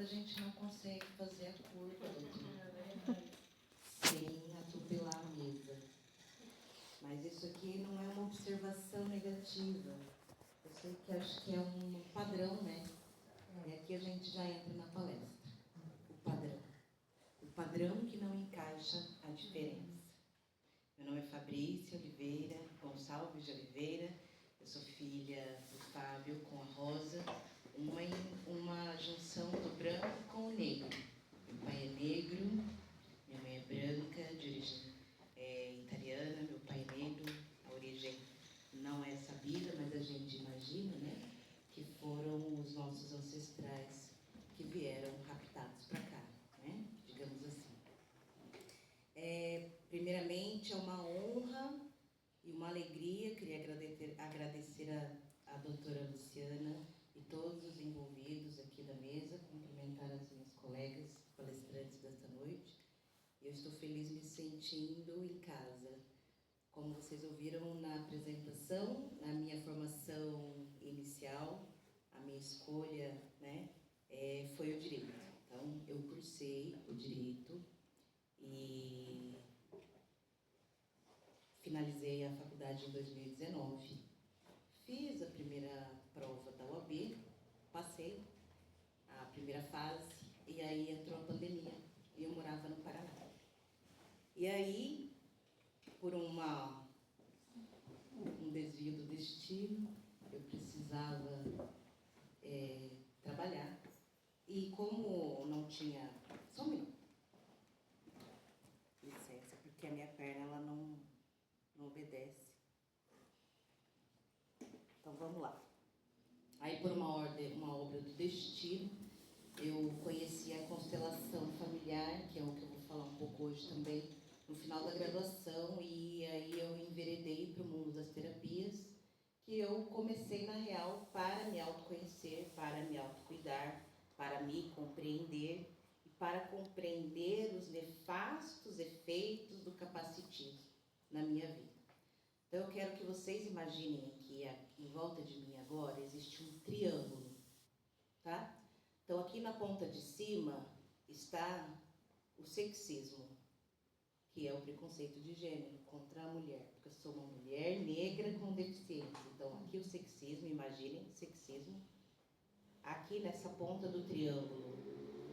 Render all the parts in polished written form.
a gente não consegue fazer a curva, doutor, sem atropelar a mesa. Mas isso aqui não é uma observação negativa. Eu sei que acho que é um padrão, né? E aqui a gente já entra na palestra. O padrão. O padrão que não encaixa a diferença. Meu nome é Fabrícia Oliveira Gonçalves de Oliveira. Eu sou filha do Fábio com a Rosa, uma junção do branco com o negro. Meu pai é negro, minha mãe é branca, de origem italiana, meu pai é negro. A origem não é sabida, mas a gente imagina, né? Que foram os nossos ancestrais que vieram raptados para cá, né? Digamos assim. Primeiramente, é uma honra e uma alegria. Queria agradecer a doutora Luciana e todos os envolvidos aqui da mesa, cumprimentar as minhas colegas palestrantes desta noite. Eu estou feliz me sentindo em casa. Como vocês ouviram na apresentação, a minha formação inicial, a minha escolha, né, foi o direito. Então, eu cursei o direito e finalizei a faculdade em 2019. Fiz a primeira prova da UAB, passei a primeira fase e aí entrou a pandemia e eu morava no Paraná. E aí, por um desvio do destino, eu precisava trabalhar. E como não tinha... Só um minuto. Licença, porque a minha perna ela não obedece. Então vamos lá. Aí por uma obra do destino, eu conheci a constelação familiar, que é o que eu vou falar um pouco hoje também, no final da graduação, e aí eu enveredei para o mundo das terapias, que eu comecei na real para me autoconhecer, para me autocuidar, para me compreender e para compreender os nefastos efeitos do capacitismo na minha vida. Então eu quero que vocês imaginem que em volta de mim agora existe um triângulo, tá? Então aqui na ponta de cima está o sexismo, que é o preconceito de gênero contra a mulher, porque eu sou uma mulher negra com deficiência. Então aqui o sexismo, imaginem, sexismo. Aqui nessa ponta do triângulo,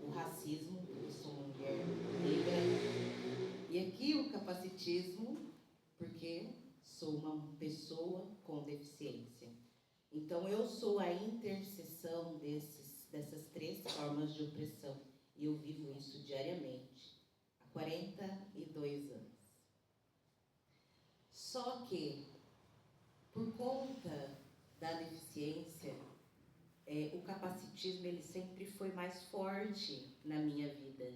o racismo, porque eu sou uma mulher negra. E aqui o capacitismo, porque sou uma pessoa com deficiência. Então eu sou a interseção dessas três formas de opressão. E eu vivo isso diariamente, há 42 anos. Só que, por conta da deficiência, o capacitismo ele sempre foi mais forte na minha vida.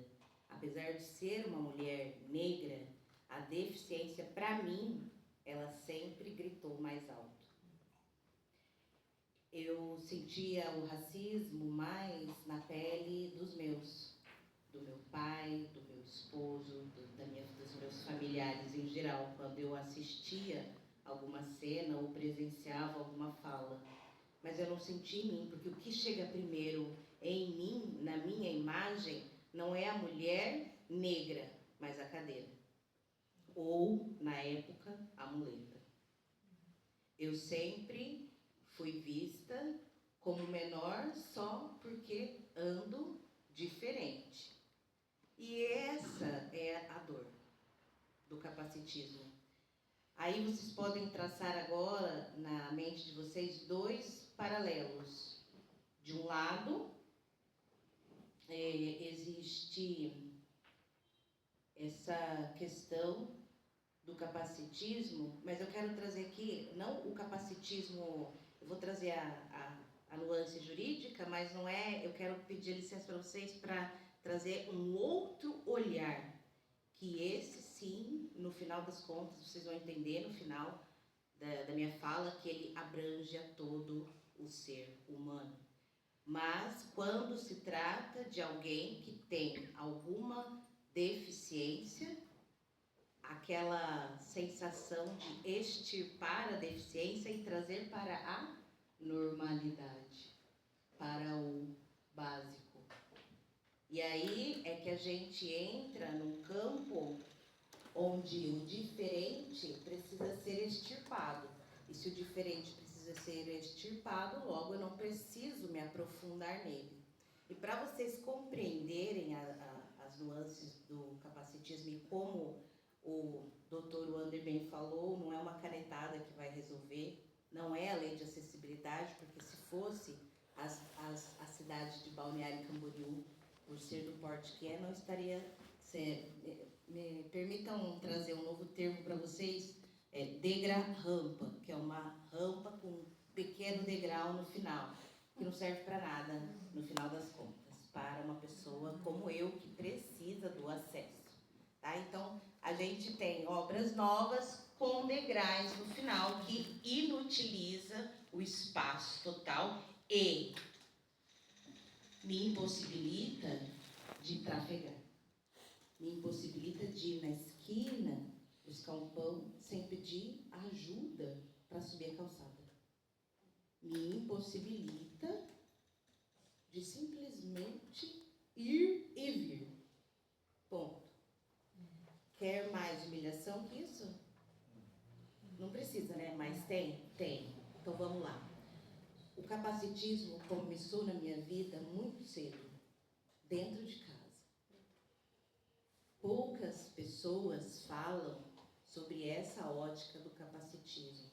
Apesar de ser uma mulher negra, a deficiência, para mim, ela sempre gritou mais alto. Eu sentia o racismo mais na pele dos meus, do meu pai, do meu esposo, dos meus familiares em geral, quando eu assistia alguma cena ou presenciava alguma fala. Mas eu não senti em mim, porque o que chega primeiro em mim, na minha imagem, não é a mulher negra, mas a cadeira. Ou, na época, a muleta. Eu sempre fui vista como menor só porque ando diferente. E essa é a dor do capacitismo. Aí vocês podem traçar agora, na mente de vocês, dois paralelos. De um lado, existe essa questão do capacitismo, mas eu quero trazer aqui, não o capacitismo, eu vou trazer a nuance jurídica, mas não é, eu quero pedir licença para vocês para trazer um outro olhar, que esse sim, no final das contas, vocês vão entender no final da minha fala, que ele abrange a todo o ser humano. Mas quando se trata de alguém que tem alguma deficiência, aquela sensação de extirpar a deficiência e trazer para a normalidade, para o básico. E aí é que a gente entra num campo onde o diferente precisa ser extirpado. E se o diferente precisa ser extirpado, logo eu não preciso me aprofundar nele. E para vocês compreenderem as nuances do capacitismo e como o Dr. Wander bem falou, não é uma canetada que vai resolver, não é a lei de acessibilidade, porque se fosse, a cidade de Balneário Camboriú, por ser do porte que é, não estaria... Me permitam trazer um novo termo para vocês, degra-rampa, que é uma rampa com um pequeno degrau no final, que não serve para nada, no final das contas, para uma pessoa como eu, que precisa do acesso. Tá? Então, a gente tem obras novas com degraus no final, que inutiliza o espaço total e me impossibilita de trafegar. Me impossibilita de ir na esquina buscar um pão sem pedir ajuda para subir a calçada. Me impossibilita de simplesmente ir e vir. Ponto. Quer mais humilhação que isso? Não precisa, né? Mas tem? Tem. Então vamos lá. O capacitismo começou na minha vida muito cedo, dentro de casa. Poucas pessoas falam sobre essa ótica do capacitismo.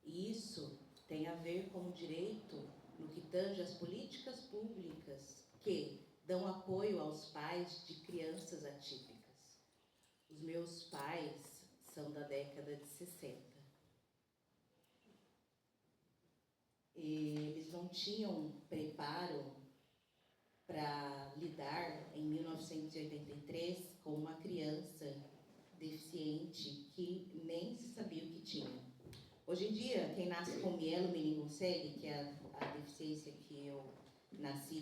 E isso tem a ver com o direito no que tange às políticas públicas que dão apoio aos pais de crianças atípicas. Os meus pais são da década de 60. E eles não tinham preparo para lidar em 1983 com uma criança deficiente que nem se sabia o que tinha. Hoje em dia, quem nasce com mielo meningocele, que é a deficiência que eu nasci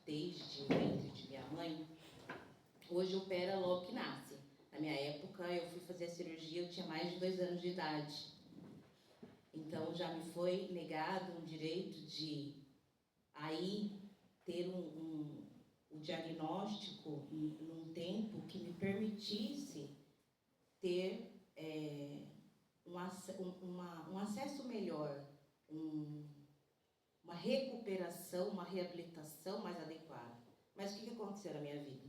desde o ventre de minha mãe, hoje opera logo que nasce. Na minha época, eu fui fazer a cirurgia, eu tinha mais de 2 anos de idade. Então, já me foi negado um direito de aí ter um diagnóstico num tempo que me permitisse ter um acesso melhor, uma recuperação, uma reabilitação mais adequada. Mas o que aconteceu na minha vida?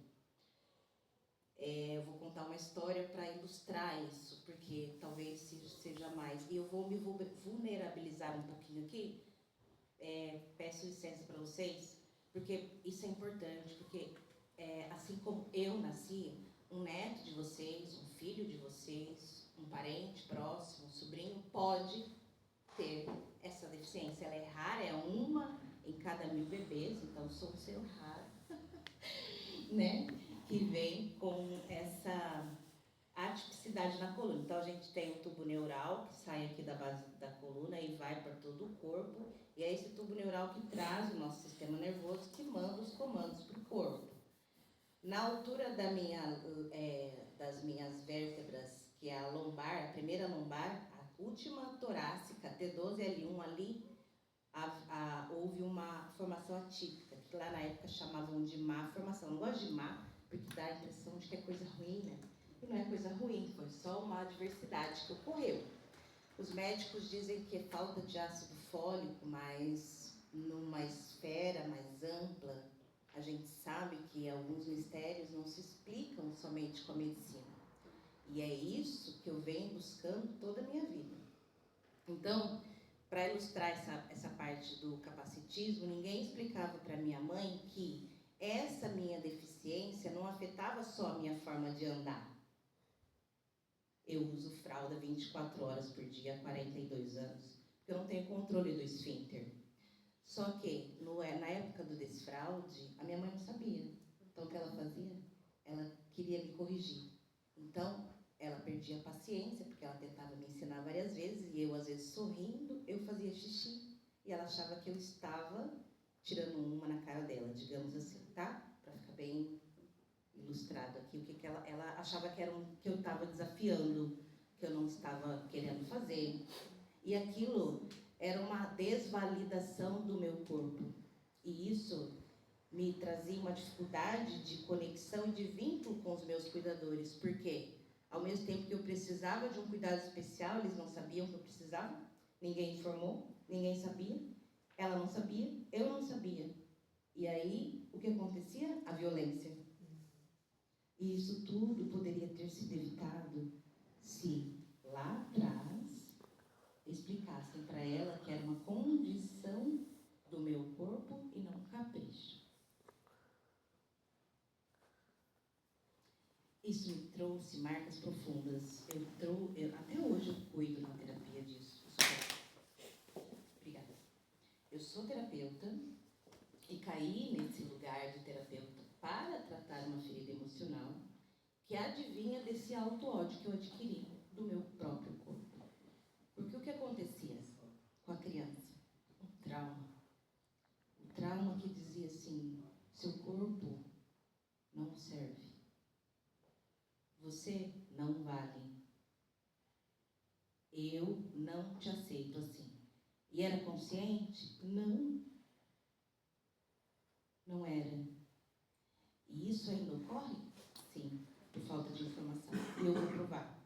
Eu vou contar uma história para ilustrar isso, porque talvez seja mais. E eu vou me vulnerabilizar um pouquinho aqui. Peço licença para vocês, porque isso é importante, porque assim como eu nasci, um neto de vocês, um filho de vocês, um parente próximo, um sobrinho, pode ter essa deficiência. Ela é rara, é uma em cada 1000 bebês, então sou um ser raro, né? Que vem com essa atipicidade na coluna. Então a gente tem o tubo neural que sai aqui da base da coluna e vai para todo o corpo, e é esse tubo neural que traz o nosso sistema nervoso, que manda os comandos para o corpo. Na altura das minhas vértebras, que é a lombar, a primeira lombar, a última torácica, T12L1 ali, houve uma formação atípica, que lá na época chamavam de má formação. Não gosto de má, porque dá a impressão de que é coisa ruim, né? E não é coisa ruim, foi só uma adversidade que ocorreu. Os médicos dizem que é falta de ácido fólico, mas numa esfera mais ampla, a gente sabe que alguns mistérios não se explicam somente com a medicina. E é isso que eu venho buscando toda a minha vida. Então, para ilustrar essa parte do capacitismo, ninguém explicava para minha mãe que essa minha deficiência não afetava só a minha forma de andar. Eu uso fralda 24 horas por dia há 42 anos, porque eu não tenho controle do esfíncter. Só que, na época do desfraude, a minha mãe não sabia. Então, o que ela fazia? Ela queria me corrigir. Então, ela perdia a paciência, porque ela tentava me ensinar várias vezes, e eu, às vezes, sorrindo, eu fazia xixi. E ela achava que eu estava tirando uma na cara dela, digamos assim, tá? Para ficar bem ilustrado aqui, o que ela achava que eu estava desafiando, que eu não estava querendo fazer. E aquilo era uma desvalidação do meu corpo. E isso me trazia uma dificuldade de conexão e de vínculo com os meus cuidadores. Por quê? Ao mesmo tempo que eu precisava de um cuidado especial, eles não sabiam que eu precisava, ninguém informou, ninguém sabia, ela não sabia, eu não sabia. E aí, o que acontecia? A violência. E isso tudo poderia ter sido evitado se lá atrás explicassem para ela que era uma condição do meu corpo e não um capricho. Isso me trouxe marcas profundas. Até hoje eu cuido na terapia disso. Obrigada. Eu sou terapeuta e caí nesse lugar de terapeuta para tratar uma ferida emocional que adivinha desse auto-ódio que eu adquiri do meu próprio corpo. Porque o que acontecia com a criança? Um trauma. Um trauma que dizia assim, seu corpo não serve. Você não vale. Eu não te aceito assim. E era consciente? Não. Não era. E isso ainda ocorre? Sim, por falta de informação. E eu vou provar.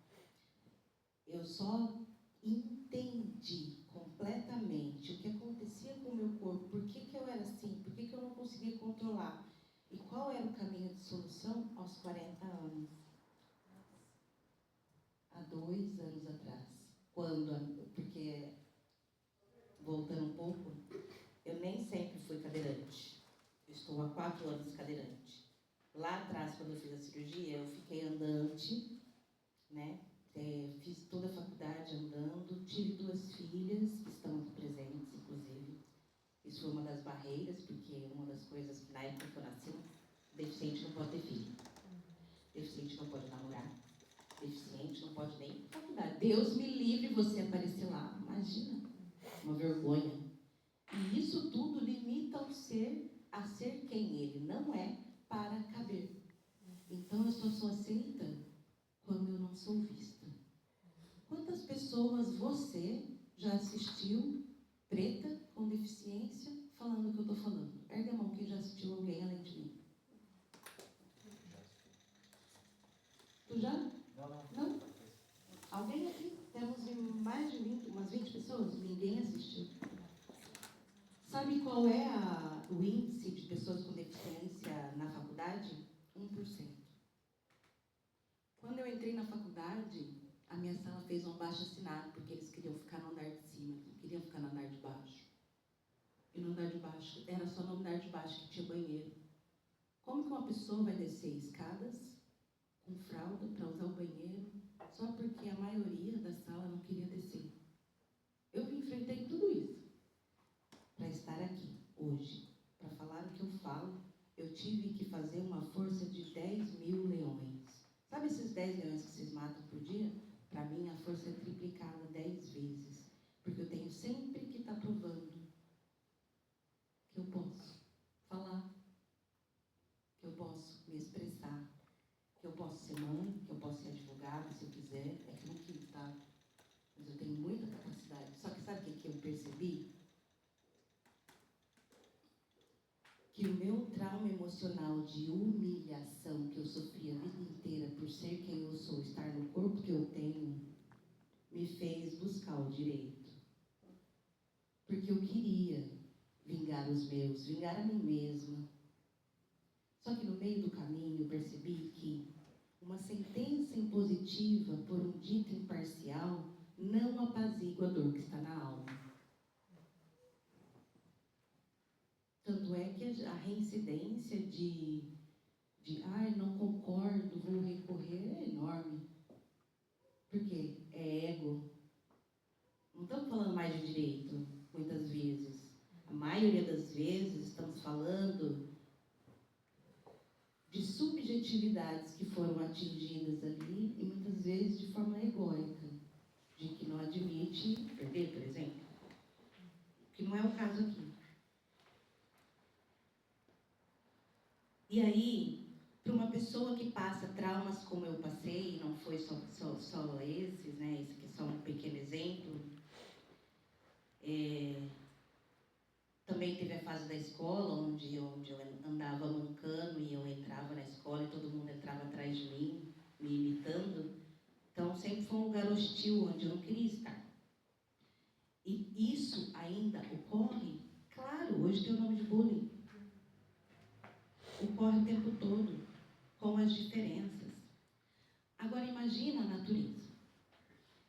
Eu só entendi completamente o que acontecia com o meu corpo, por que eu era assim, por que eu não conseguia controlar. E qual era o caminho de solução aos 40 anos. Há 2 anos atrás. Porque, voltando um pouco, eu nem sempre fui cadeirante. Eu estou há 4 anos cadeirante. Lá atrás, quando eu fiz a cirurgia, eu fiquei andante, né? Fiz toda a faculdade andando, tive 2 filhas, que estão aqui presentes, inclusive. Isso foi uma das barreiras, porque uma das coisas que na época que eu nasci, deficiente não pode ter filho. Deficiente não pode namorar. Deficiente não pode nem ir para faculdade. Deus me livre você aparecer lá. Imagina, uma vergonha. E isso tudo limita o ser a ser quem ele não é para caber. Então eu só aceita quando eu não sou vista. Quantas pessoas você já assistiu, preta, com deficiência, falando o que eu estou falando? Ergue a mão quem já assistiu alguém além de mim. Tu já? Não? Alguém aqui? Temos mais de 20, umas 20 pessoas? Ninguém assistiu. Sabe qual é o índice de pessoas com deficiência na faculdade? 1%. Quando eu entrei na faculdade, a minha sala fez um abaixo-assinado, porque eles queriam ficar no andar de cima, não queriam ficar no andar de baixo. E no andar de baixo, era só no andar de baixo que tinha banheiro. Como que uma pessoa vai descer escadas com fralda para usar o banheiro, só porque a maioria da sala não queria descer? Eu enfrentei tudo isso para estar aqui hoje, para falar o que eu falo. Eu tive que fazer uma força de 10.000 leões. Sabe esses 10 leões que vocês matam por dia? Para mim, a força é triplicada 10 vezes. Porque eu tenho sempre que estar provando que eu posso falar, que eu posso me expressar, que eu posso ser mãe, que eu posso ser advogada, se eu quiser. É que eu não quis, tá? Mas eu tenho muita capacidade. Só que sabe o que eu percebi? Que o meu trauma emocional de humilhação que eu sofri a vida inteira por ser quem eu sou, estar no corpo que eu tenho, me fez buscar o direito. Porque eu queria vingar os meus, vingar a mim mesma. Só que no meio do caminho eu percebi que uma sentença impositiva por um dito imparcial não apazigua a dor que está na alma. Tanto é que a reincidência de não concordo, vou recorrer, é enorme. Por quê? É ego. Não estamos falando mais de direito, muitas vezes. A maioria das vezes estamos falando de subjetividades que foram atingidas ali e muitas vezes de forma egóica, de que não admite perder, por exemplo. Que não é o caso aqui. E aí, para uma pessoa que passa traumas como eu passei, não foi só esses, né? Esse aqui é só um pequeno exemplo. Também teve a fase da escola, onde eu andava mancando e eu entrava na escola e todo mundo entrava atrás de mim, me imitando. Então, sempre foi um lugar hostil, onde eu não queria estar. E isso ainda ocorre, claro, hoje tem o nome de bullying. Ocorre o tempo todo, com as diferenças. Agora, imagina a natureza.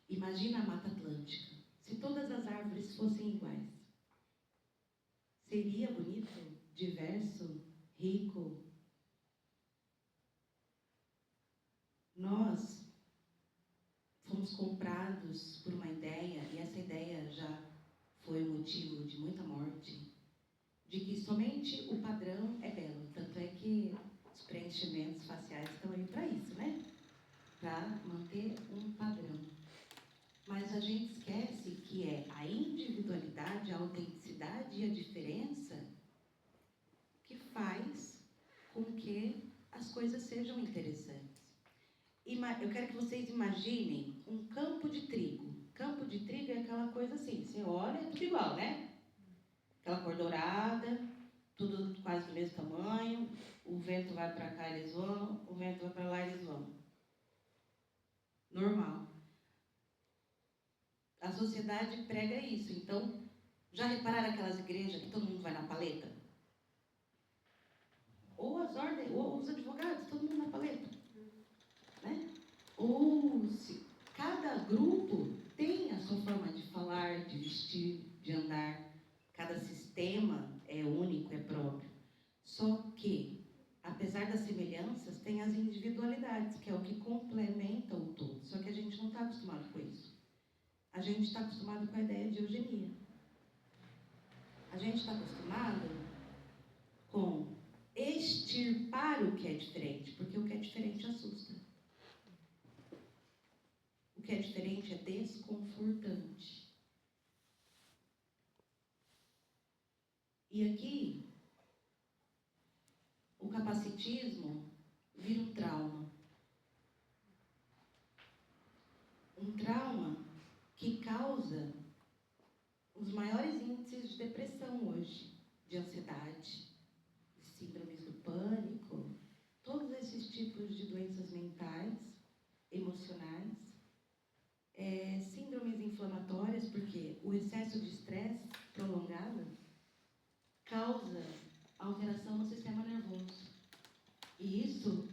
Imagina a Mata Atlântica. Se todas as árvores fossem iguais. Seria bonito, diverso, rico. Nós fomos comprados por uma ideia, e essa ideia já foi o motivo de muita morte, de que somente o padrão é belo. Tanto é que os preenchimentos faciais estão aí para isso, né? Para manter um padrão. Mas a gente esquece que é a individualidade, a autenticidade e a diferença que faz com que as coisas sejam interessantes. Eu quero que vocês imaginem um campo de trigo. Campo de trigo é aquela coisa assim, você olha, é tudo igual, né? Aquela cor dourada, tudo quase do mesmo tamanho, o vento vai para cá, eles vão, o vento vai para lá, eles vão. Normal. A sociedade prega isso. Então, já repararam aquelas igrejas que todo mundo vai na paleta? Ou as ordens, ou os advogados, todo mundo na paleta. Né? Ou se cada grupo tem a sua forma de falar, de vestir, de andar. Cada sistema é único, é próprio. Só que, apesar das semelhanças, tem as individualidades, que é o que complementa o todo. Só que a gente não está acostumado com isso. A gente está acostumado com a ideia de eugenia. A gente está acostumado com extirpar o que é diferente, porque o que é diferente assusta. O que é diferente é desconfortante. E aqui, o capacitismo vira um trauma. Um trauma que causa os maiores índices de depressão hoje, de ansiedade, de síndromes do pânico, todos esses tipos de doenças mentais, emocionais, síndromes inflamatórias, porque o excesso de estresse prolongado causa alteração no sistema nervoso. E isso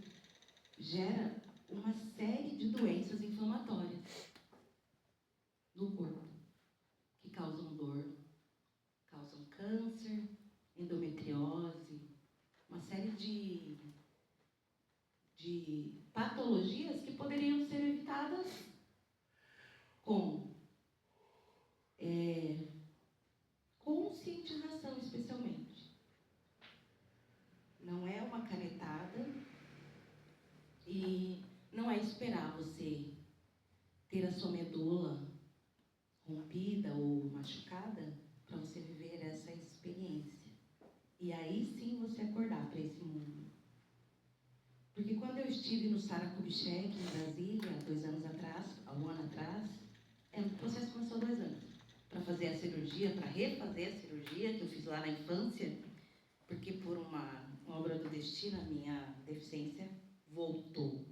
gera uma série de doenças inflamatórias no corpo, que causam dor, causam câncer, endometriose, uma série de patologias que poderiam ser evitadas com conscientização, especialmente. Não é uma canetada e não é esperar você ter a sua medula rompida ou machucada para você viver essa experiência. E aí sim você acordar para esse mundo. Porque quando eu estive no Sara Kubitschek, em Brasília, 2 anos atrás, há 1 ano atrás, o processo começou há 2 anos, para fazer a cirurgia, para refazer a cirurgia que eu fiz lá na infância, porque por uma obra do destino, a minha deficiência voltou.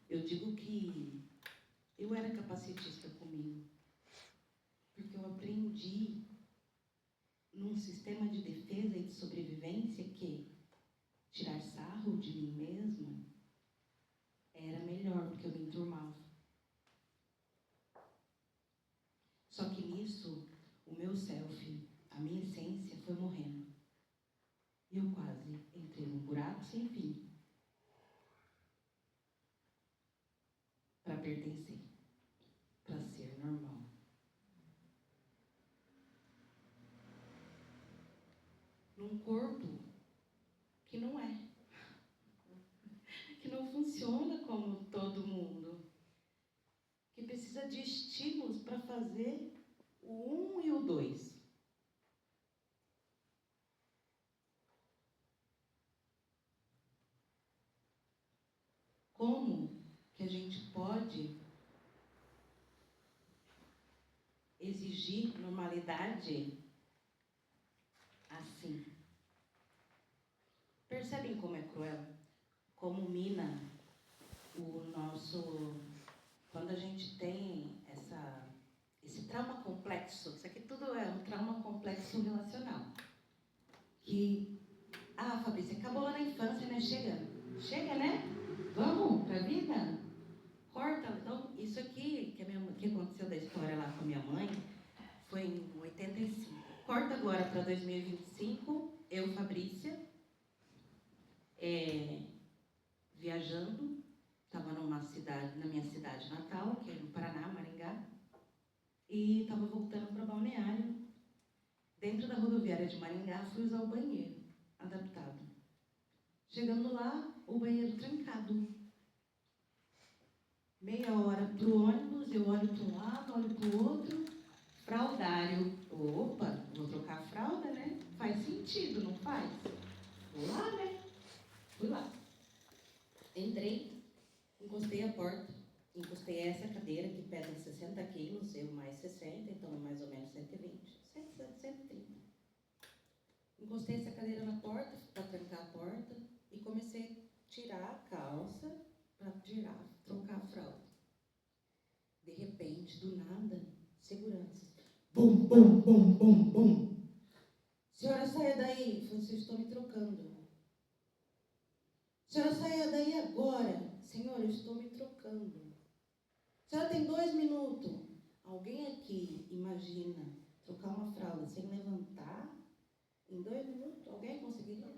Eu digo que eu era capacitista comigo, porque eu aprendi num sistema de defesa e de sobrevivência que tirar sarro de mim mesma era melhor, porque eu me enturmava. Só que nisso, o meu self, a minha essência foi morrendo. E eu quase entrei num buraco sem fim para pertencer, para ser normal. Num corpo que não é, que não funciona como todo mundo, que precisa de estímulos para fazer o 1 e o 2. Como que a gente pode exigir normalidade assim? percebem como é cruel? Como mina o nosso... Quando a gente tem esse trauma complexo, isso aqui tudo é um trauma complexo relacional. Que, Fabrícia, acabou lá na infância, né? Chega, né? Vamos pra vida? Corta. Então, isso aqui que aconteceu da história lá com a minha mãe, foi em 85. Corta agora para 2025, eu, Fabrícia, viajando, estava na minha cidade natal, que é no Paraná, Maringá, e estava voltando para Balneário. Dentro da rodoviária de Maringá, fui usar o banheiro, adaptado. Chegando lá, o banheiro trancado. Meia hora para o ônibus, eu olho para um lado, olho para o outro. Fraldário. Opa, vou trocar a fralda, né? Faz sentido, não faz? Vou lá, né? Fui lá. Entrei, encostei a porta, encostei essa cadeira que pesa 60 quilos, eu mais 60, então mais ou menos 120, 130. Encostei essa cadeira na porta, para trancar a porta, e comecei a tirar a calça, para trocar a fralda. De repente, do nada, segurança. Bum, bum, bum, bum, bum. Senhora, saia daí. Eu falei, vocês estão me trocando. Senhora, saia daí agora. Senhor, eu estou me trocando. Senhora, tem 2 minutos. Alguém aqui imagina trocar uma fralda sem levantar? Em 2 minutos? Alguém conseguiria?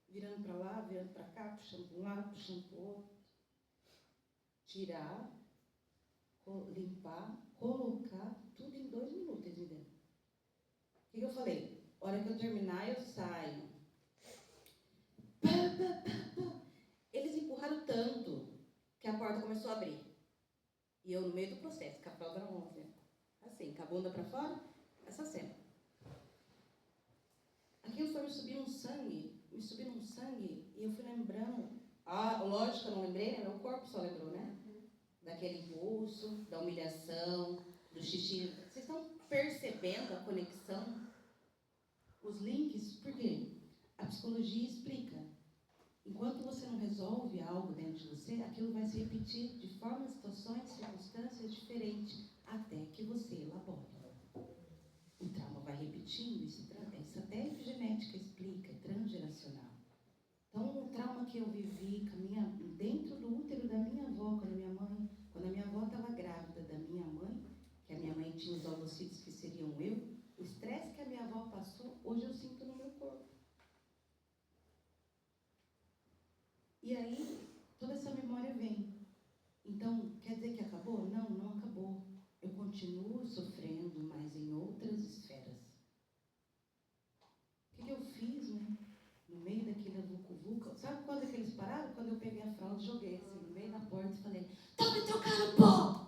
Virando para lá, virando para cá, puxando para um lado, puxando para o outro. Tirar, limpar, colocar, tudo em 2 minutos, entendeu? O que eu falei? Hora que eu terminar, eu saio. Eles empurraram tanto que a porta começou a abrir. E eu no meio do processo, com a fralda na mão, assim, com a bunda para fora, essa cena. Aquilo foi me subindo um sangue, e eu fui lembrando. Lógico que eu não lembrei, né? Meu corpo só lembrou, né? Daquele impulso, da humilhação, do xixi. Vocês estão percebendo a conexão? Os links? Por quê? A psicologia explica. Enquanto você não resolve algo dentro de você, aquilo vai se repetir de formas, situações, circunstâncias diferentes, até que você elabore. O trauma vai repetindo, isso até a epigenética explica, é transgeracional. Então, o trauma que eu vivi dentro do útero da minha avó, quando a minha avó estava grávida da minha mãe, que a minha mãe tinha os ovocitos que seriam eu, o estresse que a minha avó passou, hoje eu sinto no meu corpo. E aí, toda essa memória vem. Então, quer dizer que acabou? Não, não acabou. Eu continuo sofrendo, mas em outras esferas. O que eu fiz, né? No meio daquele vucu-vucu. Sabe quando é que eles pararam? Quando eu peguei a fralda, joguei assim, no meio da porta e falei, tá me trocando, pô!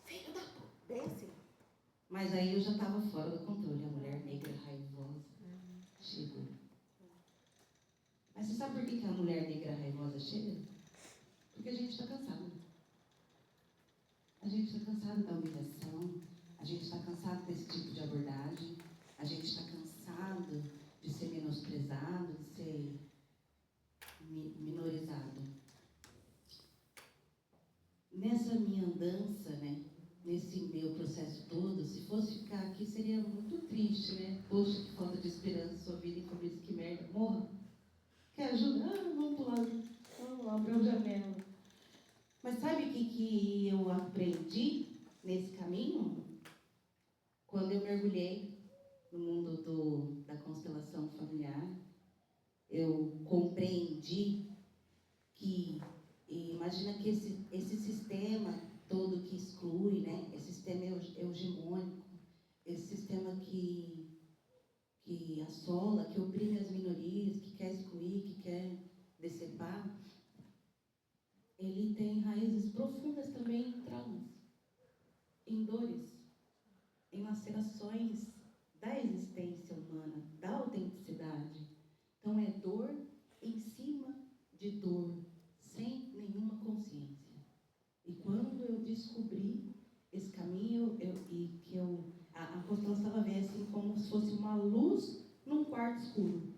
Filho da pô! Bem assim. Mas aí eu já estava fora do controle. A mulher negra raivosa chegou. Mas você sabe por que a mulher negra raivosa chega? Porque a gente está cansado. A gente está cansado da humilhação. A gente está cansado desse tipo de abordagem. A gente está cansado de ser menosprezado, de ser minorizado. Nessa minha andança, né? Nesse meu processo todo, se fosse ficar aqui seria muito triste, né? Poxa, que falta de esperança, sua vida, e como isso, que merda, morra. Quer ajuda? Vamos lá, abrir a janela. Mas sabe o que eu aprendi nesse caminho? Quando eu mergulhei no mundo da constelação familiar, eu compreendi que, imagina que esse sistema todo que exclui, né? Esse sistema hegemônico, esse sistema que assola, que oprime as minorias, que quer excluir, que quer decepar, ele tem raízes profundas também em traumas, em dores, em lacerações da existência humana, da autenticidade. Então é dor em cima de dor, sem nenhuma consciência. E quando eu descobri esse caminho, a constelação estava vendo assim como se fosse uma luz no quarto escuro,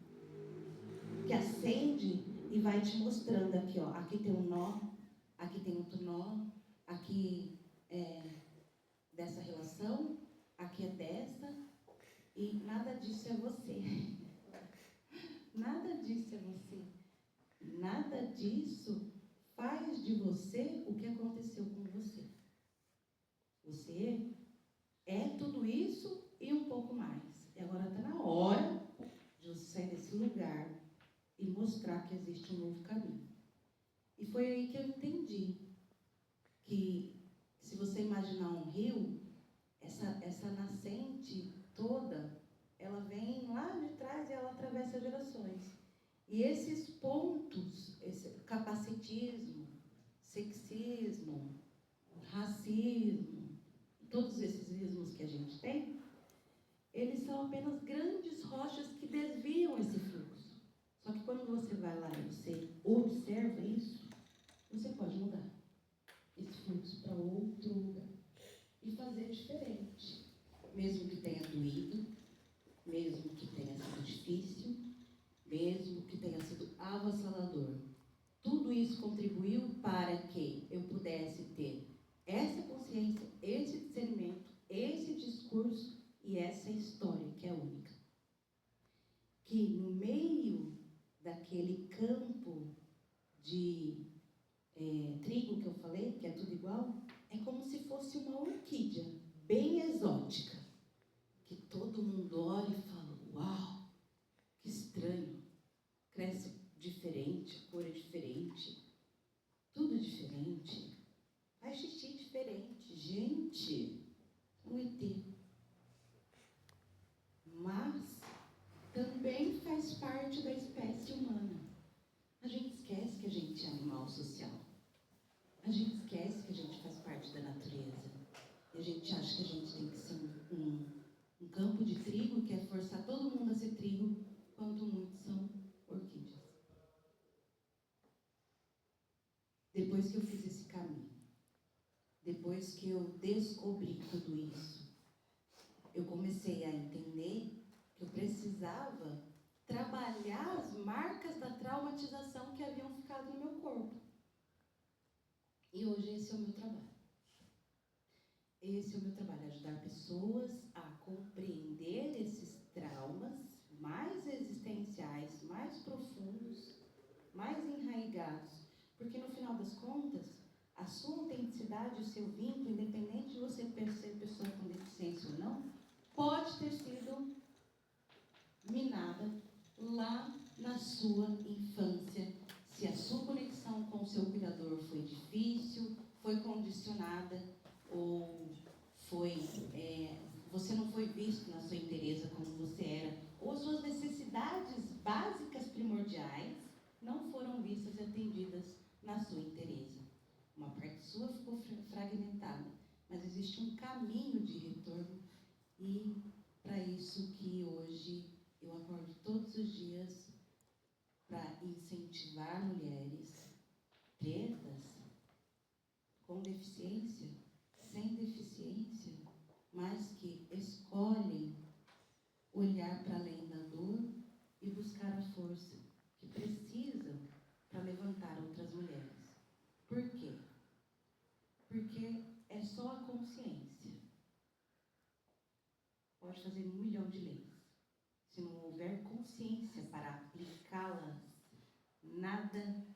que acende e vai te mostrando aqui, ó, aqui tem um nó, aqui tem outro nó, aqui é dessa relação, aqui é dessa, e nada disso é você. Nada disso é você. Nada disso faz de você o que aconteceu com você. Você é tudo isso e um pouco mais. E agora está na hora de você sair desse lugar e mostrar que existe um novo caminho. E foi aí que eu entendi que, se você imaginar um rio, essa nascente toda, ela vem lá de trás e ela atravessa gerações. E esses pontos, esse capacitismo, sexismo, racismo, todos esses ismos que a gente tem, eles são apenas grandes rochas que desviam esse fluxo. Só que quando você vai lá e você observa isso, você pode mudar esse fluxo para outro lugar e fazer diferente. Mesmo que tenha doído, mesmo que tenha sido difícil, mesmo que tenha sido avassalador. Tudo isso contribuiu para que eu pudesse ter essa consciência, esse discernimento, esse discurso e essa história que é única. Que no meio daquele campo de trigo que eu falei, que é tudo igual, é como se fosse uma orquídea bem exótica, que todo mundo olha e fala, uau, que estranho, cresce diferente, a cor é diferente, tudo diferente, faz xixi diferente, gente, um ET. Mas também faz parte da espécie humana. A gente esquece que a gente é animal social. A gente esquece que a gente faz parte da natureza. E a gente acha que a gente tem que ser um campo de trigo, que é forçar todo mundo a ser trigo, quando muitos são orquídeas. Depois que eu fiz esse caminho, depois que eu descobri tudo isso, eu comecei a entender que eu precisava trabalhar as marcas da traumatização que haviam ficado no meu corpo. E hoje esse é o meu trabalho. Esse é o meu trabalho, ajudar pessoas a compreender esses traumas mais existenciais, mais profundos, mais enraigados. Porque no final das contas, a sua autenticidade, o seu vínculo, independente de você ser pessoa com deficiência ou não, pode ter sido minada lá na sua infância. Se a sua conexão com o seu cuidador foi difícil, foi condicionada, ou você não foi visto na sua inteireza como você era, ou as suas necessidades básicas primordiais não foram vistas e atendidas na sua inteireza. Uma parte sua ficou fragmentada, mas existe um caminho de retorno, e para isso que hoje eu acordo todos os dias para incentivar mulheres pretas, com deficiência, sem deficiência, mas que escolhem olhar para além da dor e buscar a força que precisam para levantar outras mulheres. Por quê? Porque é só a consciência. Pode fazer 1 milhão de leis. Se não houver consciência para aplicá-las, nada